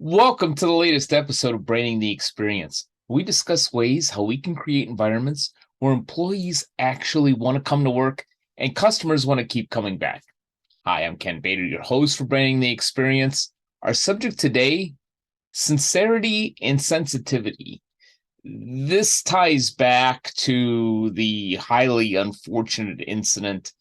Welcome to the latest episode of Branding the Experience. We discuss ways how we can create environments where employees actually want to come to work and customers want to keep coming back. Hi, I'm Ken Bader, your host for Branding the Experience. Our subject today, sincerity and sensitivity. This ties back to the highly unfortunate incident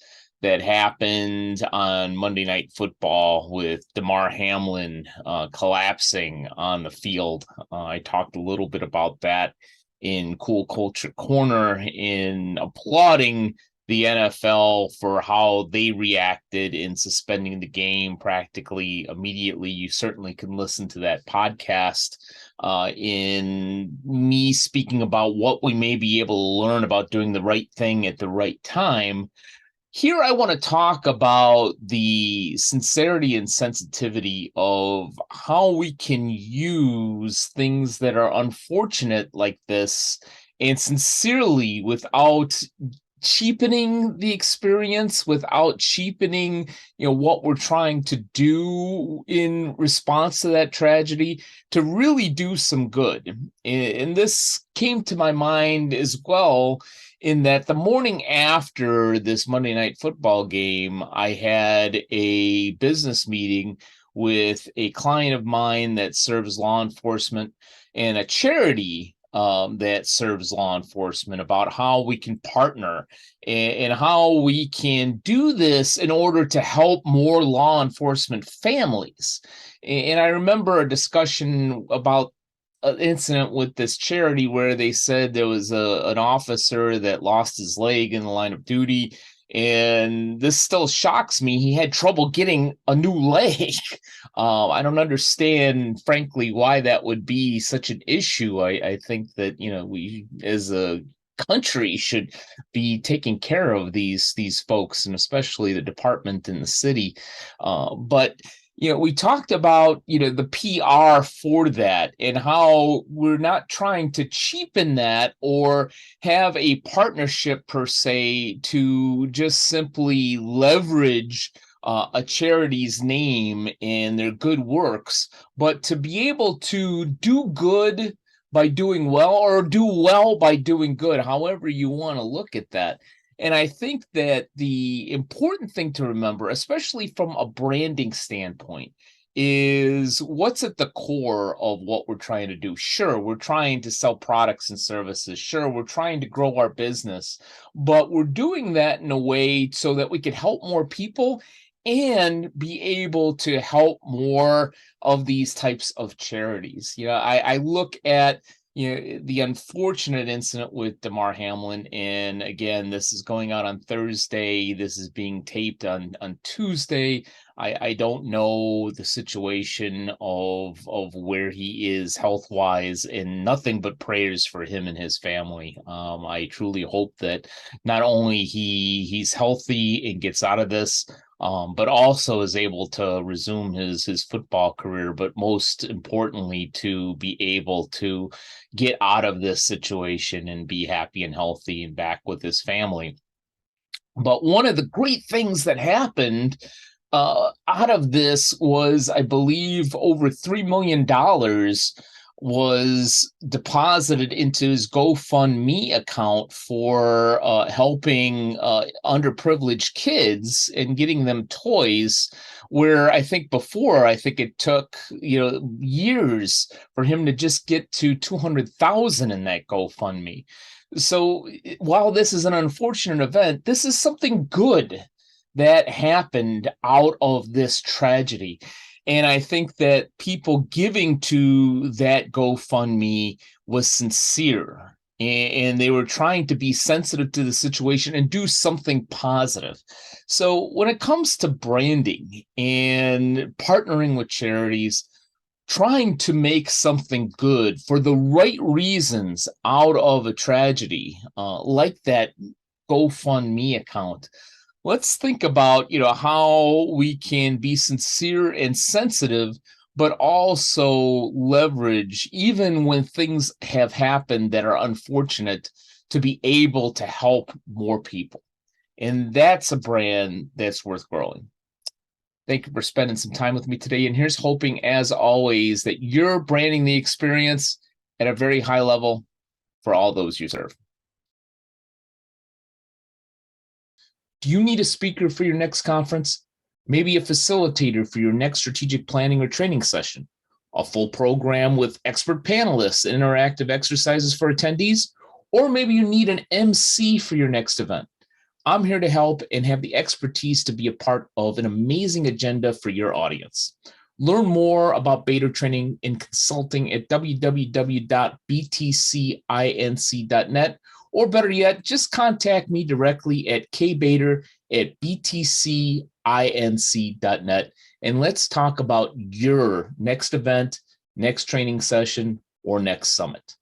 that happened on Monday Night Football with Damar Hamlin collapsing on the field. I talked a little bit about that in Cool Culture Corner in applauding the NFL for how they reacted in suspending the game practically immediately. You certainly can listen to that podcast in me speaking about what we may be able to learn about doing the right thing at the right time. Here, I want to talk about the sincerity and sensitivity of how we can use things that are unfortunate like this and sincerely without cheapening the experience, without cheapening what we're trying to do in response to that tragedy, to really do some good. And this came to my mind as well in that the morning after this Monday Night Football game, I had a business meeting with a client of mine that serves law enforcement and a charity that serves law enforcement about how we can partner and how we can do this in order to help more law enforcement families. And I remember a discussion about an incident with this charity where they said there was an officer that lost his leg in the line of duty. And this still shocks me. He had trouble getting a new leg. I don't understand, frankly, why that would be such an issue. I think that, we as a country should be taking care of these folks, and especially the department in the city. But we talked about, the PR for that and how we're not trying to cheapen that or have a partnership per se to just simply leverage a charity's name and their good works, but to be able to do good by doing well or do well by doing good, however you want to look at that. And I think that the important thing to remember, especially from a branding standpoint, is what's at the core of what we're trying to do. Sure, we're trying to sell products and services. Sure, we're trying to grow our business, but we're doing that in a way so that we can help more people and be able to help more of these types of charities. I look at the unfortunate incident with Damar Hamlin, and again, this is going out on Thursday. This is being taped on Tuesday. I don't know the situation of where he is health wise, and nothing but prayers for him and his family. I truly hope that not only he's healthy and gets out of this, but also is able to resume his football career, but most importantly, to be able to get out of this situation and be happy and healthy and back with his family. But one of the great things that happened out of this was, I believe, over $3 million was deposited into his GoFundMe account for helping underprivileged kids and getting them toys. Where I think it took years for him to just get to 200,000 in that GoFundMe. So while this is an unfortunate event, this is something good that happened out of this tragedy. And I think that people giving to that GoFundMe was sincere, and they were trying to be sensitive to the situation and do something positive. So when it comes to branding and partnering with charities, trying to make something good for the right reasons out of a tragedy, like that GoFundMe account, let's think about how we can be sincere and sensitive, but also leverage, even when things have happened that are unfortunate, to be able to help more people. And that's a brand that's worth growing. Thank you for spending some time with me today. And here's hoping, as always, that you're branding the experience at a very high level for all those you serve. Do you need a speaker for your next conference? Maybe a facilitator for your next strategic planning or training session? A full program with expert panelists and interactive exercises for attendees? Or maybe you need an MC for your next event. I'm here to help and have the expertise to be a part of an amazing agenda for your audience. Learn more about beta training and consulting at www.btcinc.net, or better yet, just contact me directly at kbader@btcinc.net, and let's talk about your next event, next training session, or next summit.